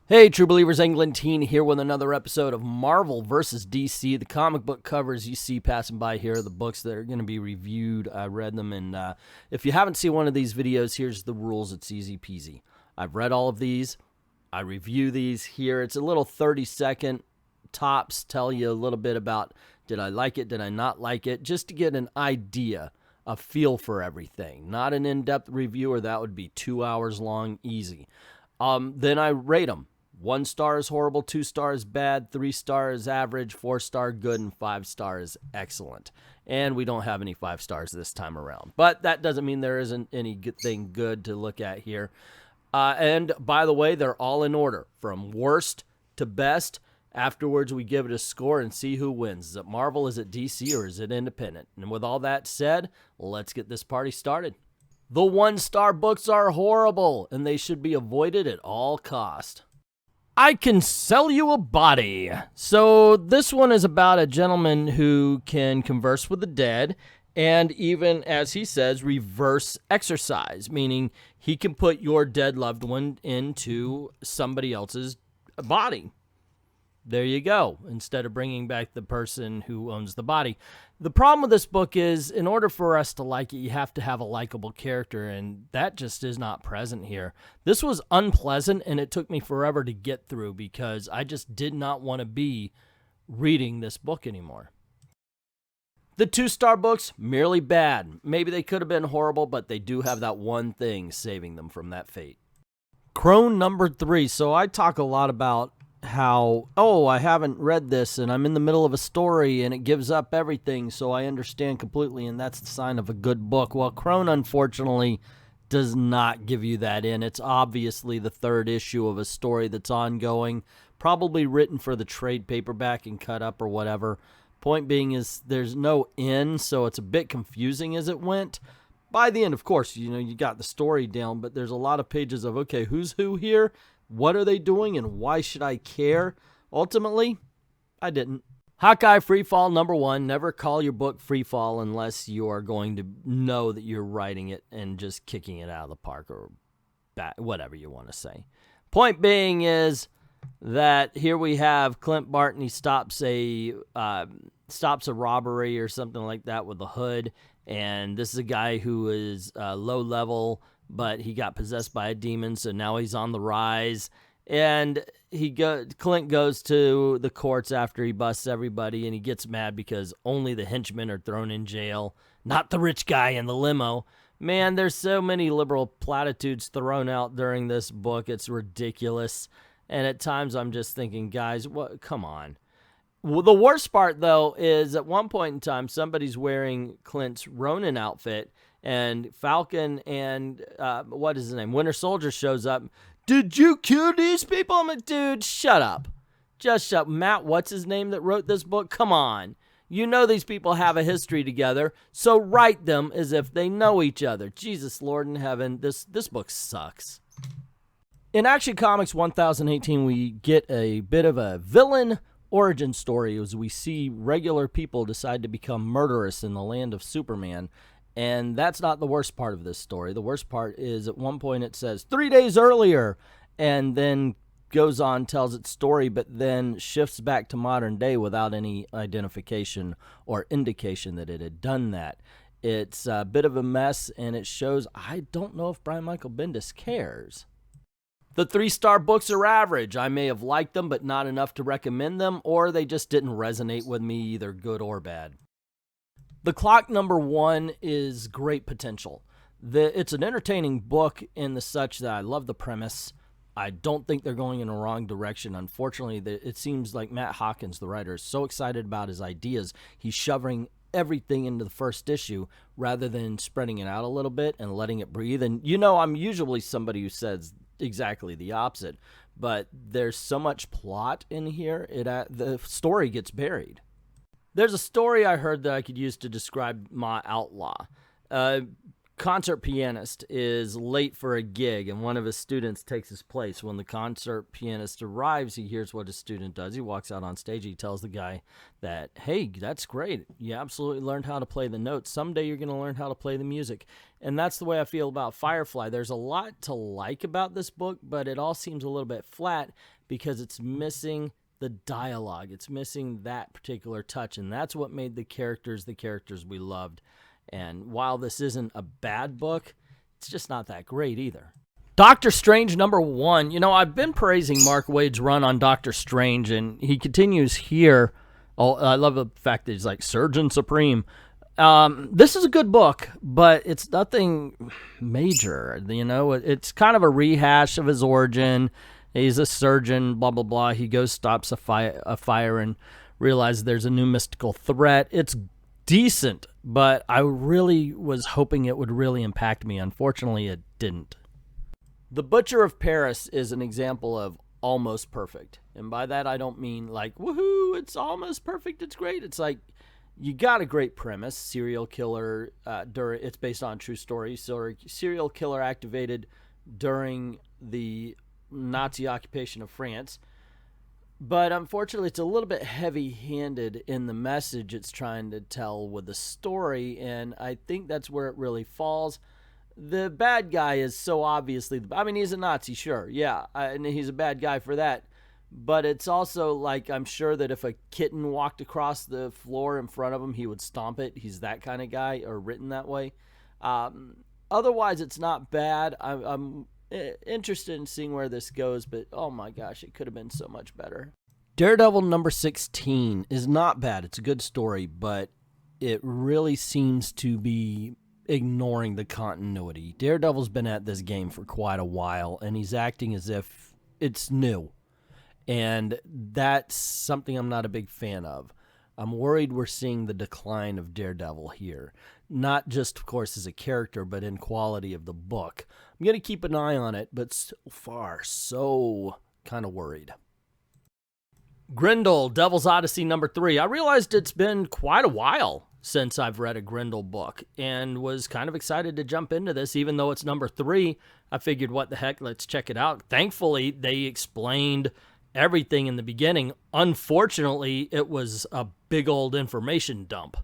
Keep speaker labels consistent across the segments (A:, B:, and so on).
A: Hey, True Believers, Englentine here with another episode of Marvel vs. DC. The comic book covers you see passing by here are the books that are going to be reviewed. I read them, and if you haven't seen one of these videos, here's the rules. It's easy peasy. I've read all of these. I review these here. It's a little 30-second tops, tell you a little bit about did I like it, did I not like it, just to get an idea, a feel for everything. Not an in-depth review, or that would be 2 hours long, easy. Then I rate them. 1 star is horrible, 2 stars bad, 3 stars average, 4 star good, and 5 stars excellent. And we don't have any 5 stars this time around. But that doesn't mean there isn't anything good to look at here. And by the way, they're all in order, from worst to best. Afterwards, we give it a score and see who wins. Is it Marvel, is it DC, or is it independent? And with all that said, let's get this party started. The 1-star books are horrible, and they should be avoided at all cost. I Can Sell You a Body. So this one is about a gentleman who can converse with the dead and even, as he says, reverse exercise, meaning he can put your dead loved one into somebody else's body. There you go, instead of bringing back the person who owns the body. The problem with this book is, in order for us to like it, you have to have a likable character, and that just is not present here. This was unpleasant, and it took me forever to get through because I just did not want to be reading this book anymore. The 2-star books, merely bad. Maybe they could have been horrible, but they do have that one thing saving them from that fate. Crone number 3. So I talk a lot about how, I haven't read this and I'm in the middle of a story and it gives up everything, so I understand completely, and that's the sign of a good book. Well, Crone, unfortunately, does not give you that in. It's obviously the 3rd issue of a story that's ongoing, probably written for the trade paperback and cut up or whatever. Point being is there's no end, so it's a bit confusing as it went. By the end, of course, you got the story down, but there's a lot of pages of, okay, who's who here? What are they doing, and why should I care? Ultimately, I didn't. Hawkeye Freefall number 1. Never call your book Freefall unless you are going to know that you're writing it and just kicking it out of the park, or whatever you want to say. Point being is that here we have Clint Barton. He stops a robbery or something like that with a hood, and this is a guy who is low level, but he got possessed by a demon, so now he's on the rise. And Clint goes to the courts after he busts everybody, and he gets mad because only the henchmen are thrown in jail, not the rich guy in the limo. Man, there's so many liberal platitudes thrown out during this book. It's ridiculous. And at times I'm just thinking, guys, what? Come on. Well, the worst part, though, is at one point in time, somebody's wearing Clint's Ronin outfit, and Falcon and, what is his name? Winter Soldier shows up. Did you kill these people? I'm like, dude, shut up. Just shut up. Matt, what's his name that wrote this book? Come on. You know these people have a history together, so write them as if they know each other. Jesus, Lord in heaven, this book sucks. In Action Comics 1018, we get a bit of a villain origin story as we see regular people decide to become murderous in the land of Superman. And that's not the worst part of this story. The worst part is at one point it says 3 days earlier, and then goes on, tells its story, but then shifts back to modern day without any identification or indication that it had done that. It's a bit of a mess, and it shows I don't know if Brian Michael Bendis cares. The 3-star books are average. I may have liked them, but not enough to recommend them, or they just didn't resonate with me, either good or bad. The Clock number 1 is great potential. It's an entertaining book in the such that I love the premise. I don't think they're going in the wrong direction. Unfortunately, it seems like Matt Hawkins, the writer, is so excited about his ideas, he's shoving everything into the first issue rather than spreading it out a little bit and letting it breathe. And I'm usually somebody who says exactly the opposite, but there's so much plot in here, the story gets buried. There's a story I heard that I could use to describe my outlaw. concert pianist is late for a gig, and one of his students takes his place. When the concert pianist arrives, he hears what his student does. He walks out on stage. He tells the guy that, hey, that's great. You absolutely learned how to play the notes. Someday you're going to learn how to play the music. And that's the way I feel about Firefly. There's a lot to like about this book, but it all seems a little bit flat because it's missing the dialogue. It's missing that particular touch, and that's what made the characters we loved. And while this isn't a bad book, it's just not that great either. Doctor Strange #1. You know, I've been praising Mark Waid's run on Doctor Strange, and he continues here. Oh, I love the fact that he's like Surgeon Supreme. This is a good book, but it's nothing major. You know, it's kind of a rehash of his origin. He's a surgeon, blah, blah, blah. He goes, stops a fire and realizes there's a new mystical threat. It's decent, but I really was hoping it would really impact me. Unfortunately, it didn't. The Butcher of Paris is an example of almost perfect. And by that, I don't mean like, woohoo, it's almost perfect, it's great. It's like, you got a great premise, serial killer, it's based on a true story. So serial killer activated during the Nazi occupation of France. But unfortunately, it's a little bit heavy-handed in the message it's trying to tell with the story, and I think that's where it really falls. The bad guy is so obviously, I mean, he's a Nazi, sure, yeah, and he's a bad guy for that. But it's also like, I'm sure that if a kitten walked across the floor in front of him, he would stomp it. He's that kind of guy, or written that way. Otherwise, it's not bad. I'm interested in seeing where this goes, but oh my gosh, it could have been so much better. Daredevil #16 is not bad. It's a good story, but it really seems to be ignoring the continuity. Daredevil's been at this game for quite a while, and he's acting as if it's new. And that's something I'm not a big fan of. I'm worried we're seeing the decline of Daredevil here. Not just, of course, as a character, but in quality of the book. I'm going to keep an eye on it, but so far, so kind of worried. Grendel, Devil's Odyssey #3. I realized it's been quite a while since I've read a Grendel book, and was kind of excited to jump into this, even though it's #3. I figured, what the heck, let's check it out. Thankfully, they explained everything in the beginning. Unfortunately, it was a big old information dump.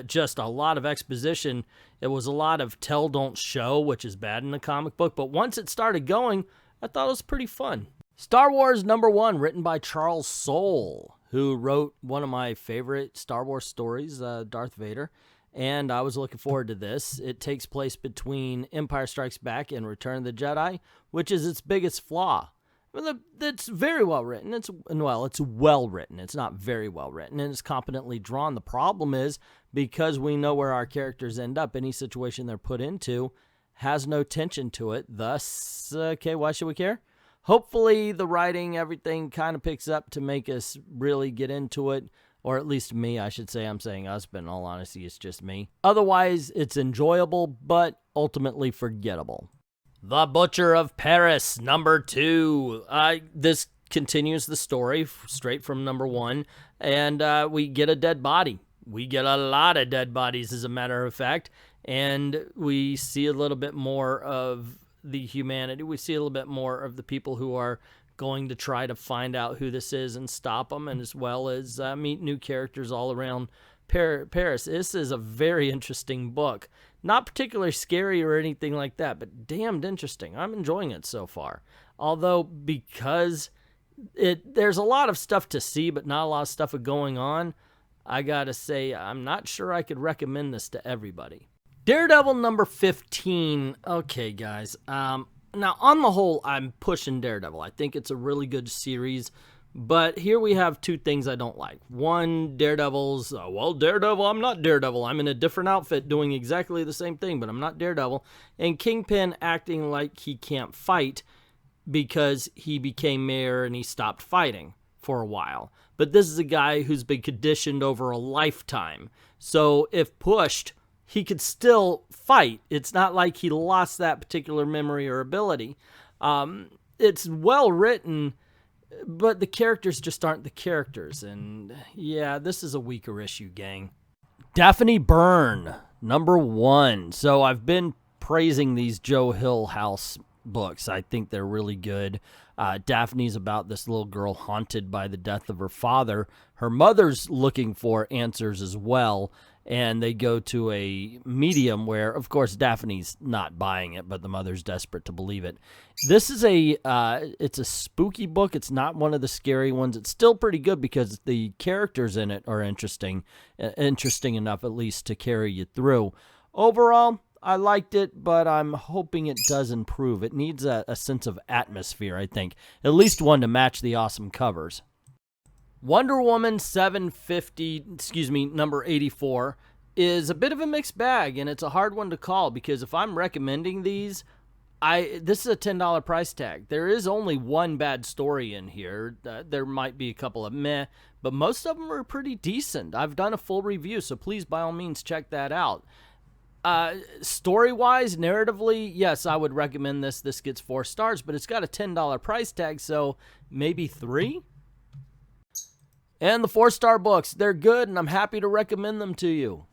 A: Just a lot of exposition. It was a lot of tell, don't show, which is bad in a comic book. But once it started going, I thought it was pretty fun. Star Wars #1, written by Charles Soule, who wrote one of my favorite Star Wars stories, Darth Vader. And I was looking forward to this. It takes place between Empire Strikes Back and Return of the Jedi, which is its biggest flaw. It's very well written. It's well written. It's not very well written, and it's competently drawn. The problem is, because we know where our characters end up, any situation they're put into has no tension to it. Thus, okay, why should we care? Hopefully, the writing, everything kind of picks up to make us really get into it, or at least me, I should say. I'm saying us, but in all honesty, it's just me. Otherwise, it's enjoyable, but ultimately forgettable. The Butcher of Paris, #2. This continues the story straight from #1, and we get a dead body. We get a lot of dead bodies, as a matter of fact, and we see a little bit more of the humanity. We see a little bit more of the people who are going to try to find out who this is and stop them, and as well as meet new characters all around Paris. This is a very interesting book. Not particularly scary or anything like that, but damned interesting. I'm enjoying it so far. Although, because there's a lot of stuff to see, but not a lot of stuff going on, I gotta say, I'm not sure I could recommend this to everybody. Daredevil #15. Okay, guys. Now, on the whole, I'm pushing Daredevil. I think it's a really good series. But here we have two things I don't like. One, Daredevil, I'm not Daredevil. I'm in a different outfit doing exactly the same thing, but I'm not Daredevil. And Kingpin acting like he can't fight because he became mayor and he stopped fighting for a while. But this is a guy who's been conditioned over a lifetime. So if pushed, he could still fight. It's not like he lost that particular memory or ability. It's well written, but the characters just aren't the characters. And yeah, this is a weaker issue, gang. Daphne Byrne, #1. So I've been praising these Joe Hill House books. I think they're really good. Daphne's about this little girl haunted by the death of her father. Her mother's looking for answers as well, and they go to a medium where, of course, Daphne's not buying it, but the mother's desperate to believe it. This is it's a spooky book. It's not one of the scary ones. It's still pretty good because the characters in it are interesting enough at least to carry you through. Overall, I liked it, but I'm hoping it does improve. It needs a sense of atmosphere, I think. At least one to match the awesome covers. Wonder Woman 750, number 84, is a bit of a mixed bag, and it's a hard one to call because if I'm recommending these, this is a $10 price tag. There is only one bad story in here. There might be a couple of meh, but most of them are pretty decent. I've done a full review, so please, by all means, check that out. Story-wise, narratively, yes, I would recommend this. This gets 4 stars, but it's got a $10 price tag, so maybe 3? And the 4-star books, they're good, and I'm happy to recommend them to you.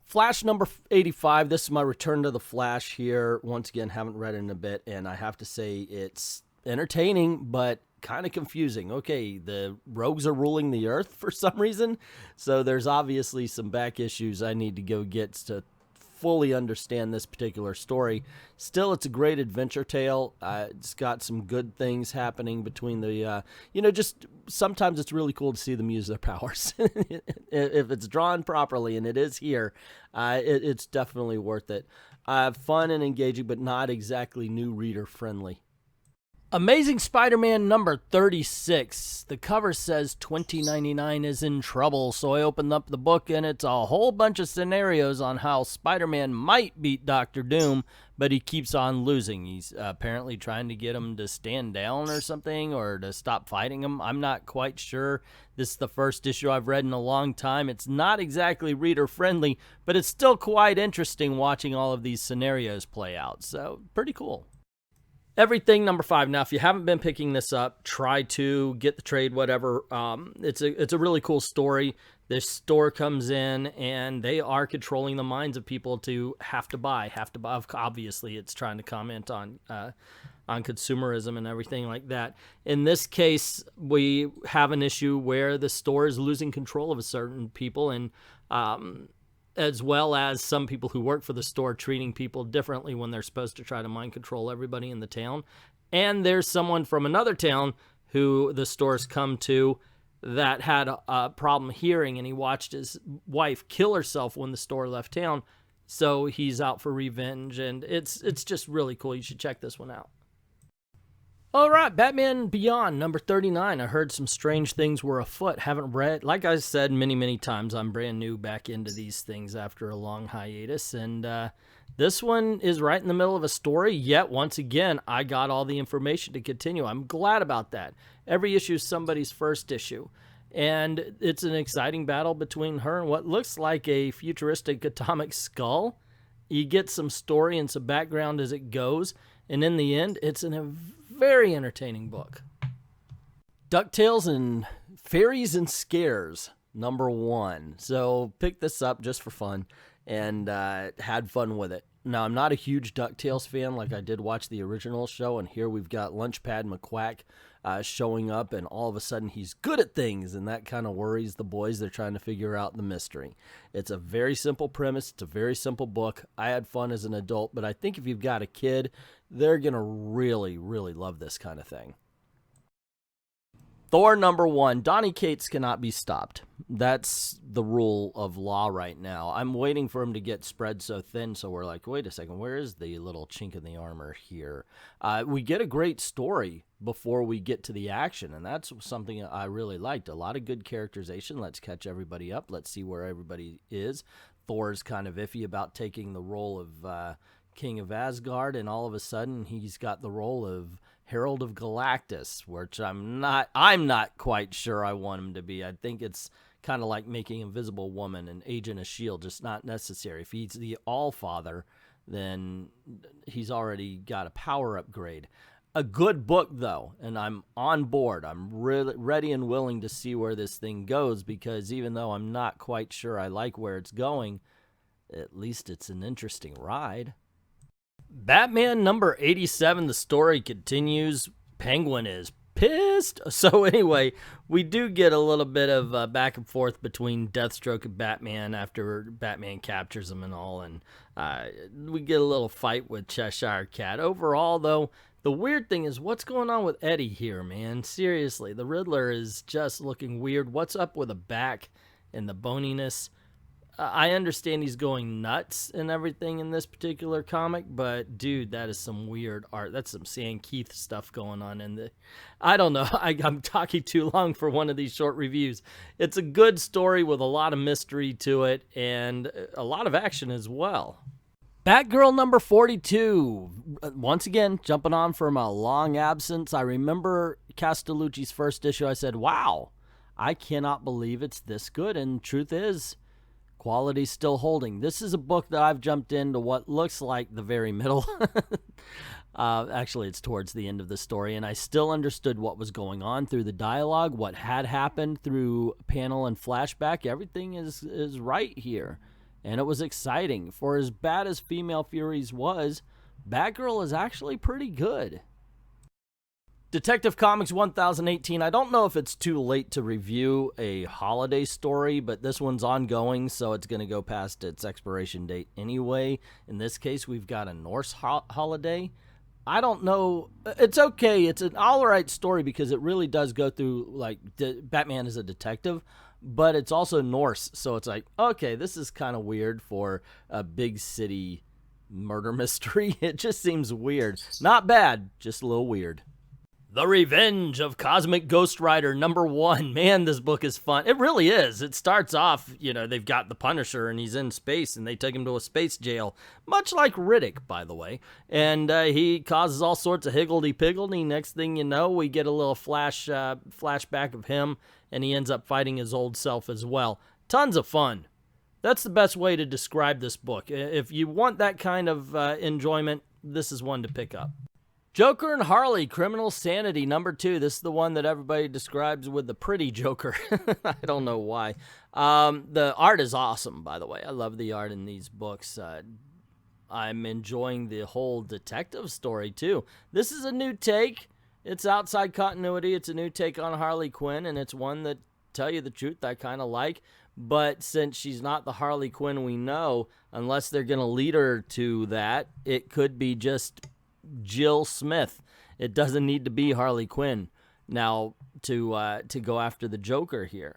A: Flash number 85, this is my return to the Flash here. Once again, haven't read it in a bit, and I have to say it's entertaining, but kind of confusing. Okay, the rogues are ruling the Earth for some reason, so there's obviously some back issues I need to go get to fully understand this particular story. Still, it's a great adventure tale. It's got some good things happening between the, just sometimes it's really cool to see them use their powers. If it's drawn properly, and it is here, it's definitely worth it. Fun and engaging, but not exactly new reader friendly. Amazing Spider-Man number 36. The cover says 2099 is in trouble, so I opened up the book and it's a whole bunch of scenarios on how Spider-Man might beat Dr. Doom, but he keeps on losing. He's apparently trying to get him to stand down or something, or to stop fighting him. I'm not quite sure. This is the first issue I've read in a long time. It's not exactly reader-friendly, but it's still quite interesting watching all of these scenarios play out, so pretty cool. Everything number 5. Now, if you haven't been picking this up, try to get the trade, whatever. It's a really cool story. This store comes in, and they are controlling the minds of people to have to buy. Obviously, it's trying to comment on consumerism and everything like that. In this case, we have an issue where the store is losing control of a certain people, and as well as some people who work for the store treating people differently when they're supposed to try to mind control everybody in the town. And there's someone from another town who the store's come to that had a problem hearing, and he watched his wife kill herself when the store left town, so he's out for revenge, and it's just really cool. You should check this one out. All right, Batman Beyond, number 39. I heard some strange things were afoot. Haven't read. Like I said many times, I'm brand new back into these things after a long hiatus. And this one is right in the middle of a story, yet once again, I got all the information to continue. I'm glad about that. Every issue is somebody's first issue. And it's an exciting battle between her and what looks like a futuristic atomic skull. You get some story and some background as it goes. And in the end, it's a very entertaining book. DuckTales and Fairies and Scares, number 1. So pick this up just for fun and had fun with it. Now, I'm not a huge DuckTales fan. Like, I did watch the original show, and here we've got Lunchpad McQuack showing up, and all of a sudden he's good at things, and that kind of worries the boys. They're trying to figure out the mystery. It's a very simple premise. It's a very simple book. I had fun as an adult, but I think if you've got a kid, they're going to really love this kind of thing. Thor number 1. Donny Cates cannot be stopped. That's the rule of law right now. I'm waiting for him to get spread so thin, so we're like, wait a second, where is the little chink in the armor here? We get a great story before we get to the action, and that's something I really liked. A lot of good characterization. Let's catch everybody up. Let's see where everybody is. Thor's kind of iffy about taking the role of King of Asgard, and all of a sudden he's got the role of Herald of Galactus, which I'm not quite sure I want him to be. I think it's kind of like making Invisible Woman an Agent of S.H.I.E.L.D., just not necessary. If he's the All-Father, then he's already got a power upgrade. A good book, though, and I'm on board. I'm really ready and willing to see where this thing goes, because even though I'm not quite sure I like where it's going, at least it's an interesting ride. Batman number 87, the story continues. Penguin is pissed. So anyway, we do get a little bit of back and forth between Deathstroke and Batman after Batman captures him and all, and we get a little fight with Cheshire Cat. Overall, though, the weird thing is what's going on with Eddie here, man? Seriously, the Riddler is just looking weird. What's up with the back and the boniness? I understand he's going nuts and everything in this particular comic, but dude, that is some weird art. That's some Sam Keith stuff going on in the. I don't know. I'm talking too long for one of these short reviews. It's a good story with a lot of mystery to it and a lot of action as well. Batgirl number 42. Once again, jumping on from a long absence. I remember Castellucci's first issue. I said, wow, I cannot believe it's this good. And truth is, quality's still holding. This is a book that I've jumped into what looks like the very middle. Actually, it's towards the end of the story, and I still understood what was going on through the dialogue, what had happened through panel and flashback. Everything is right here, and it was exciting. For as bad as Female Furies was, Batgirl is actually pretty good. Detective Comics 1018, I don't know if it's too late to review a holiday story, but this one's ongoing, so it's going to go past its expiration date anyway. In this case, we've got a Norse holiday. I don't know. It's okay. It's an all-right story because it really does go through, like, Batman is a detective, but it's also Norse, so it's like, okay, this is kind of weird for a big city murder mystery. It just seems weird. Not bad, just a little weird. The Revenge of Cosmic Ghost Rider number 1. Man, this book is fun. It really is. It starts off, you know, they've got the Punisher and he's in space and they take him to a space jail, much like Riddick, by the way. And he causes all sorts of higgledy-piggledy. Next thing you know, we get a little flashback of him and he ends up fighting his old self as well. Tons of fun. That's the best way to describe this book. If you want that kind of enjoyment, this is one to pick up. Joker and Harley, Criminal Sanity, number 2. This is the one that everybody describes with the pretty Joker. I don't know why. The art is awesome, by the way. I love the art in these books. I'm enjoying the whole detective story, too. This is a new take. It's outside continuity. It's a new take on Harley Quinn, and it's one that, tell you the truth, I kind of like. But since she's not the Harley Quinn we know, unless they're going to lead her to that, it could be just Jill Smith. It doesn't need to be Harley Quinn now to go after the Joker here.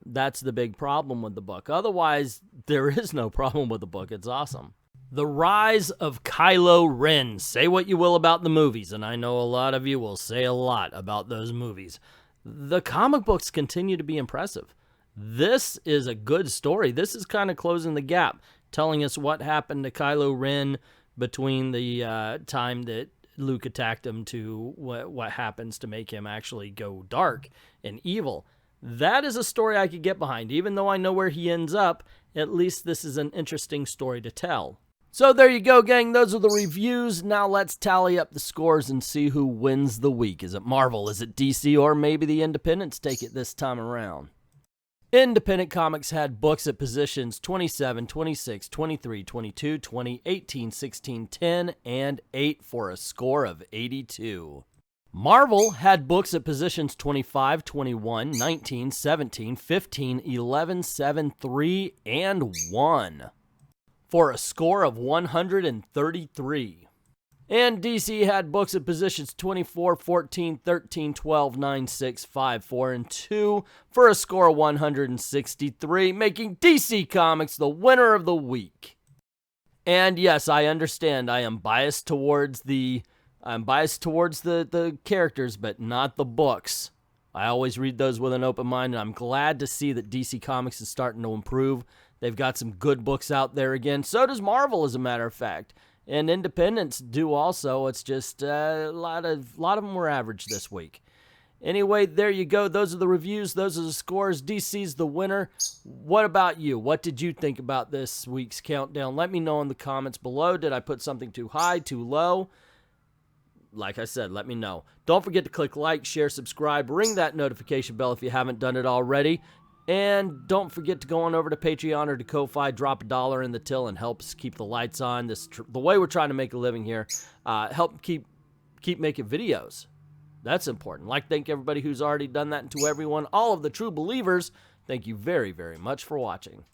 A: That's the big problem with the book. Otherwise, there is no problem with the book. It's awesome. The Rise of Kylo Ren. Say what you will about the movies, and I know a lot of you will say a lot about those movies. The comic books continue to be impressive. This is a good story. This is kind of closing the gap, telling us what happened to Kylo Ren between the time that Luke attacked him to what happens to make him actually go dark and evil. That is a story I could get behind. Even though I know where he ends up, at least this is an interesting story to tell. So there you go, gang. Those are the reviews. Now let's tally up the scores and see who wins the week. Is it Marvel? Is it DC? Or maybe the independents take it this time around? Independent Comics had books at positions 27, 26, 23, 22, 20, 18, 16, 10, and 8 for a score of 82. Marvel had books at positions 25, 21, 19, 17, 15, 11, 7, 3, and 1 for a score of 133. And DC had books at positions 24, 14, 13, 12, 9, 6, 5, 4, and 2 for a score of 163, making DC Comics the winner of the week. And yes, I understand I am biased towards the characters, but not the books. I always read those with an open mind, and I'm glad to see that DC Comics is starting to improve. They've got some good books out there again. So does Marvel, as a matter of fact. And independents do also. It's just a lot of them were average this week. Anyway, there you go. Those are the reviews. Those are the scores. DC's the winner. What about you? What did you think about this week's countdown? Let me know in the comments below. Did I put something too high, too low? Like I said, let me know. Don't forget to click like, share, subscribe, ring that notification bell if you haven't done it already. And don't forget to go on over to Patreon or to Ko-Fi, drop $1 in the till, and help us keep the lights on. The way we're trying to make a living here, help keep making videos. That's important. Thank everybody who's already done that, and to everyone, all of the true believers, thank you very, very much for watching.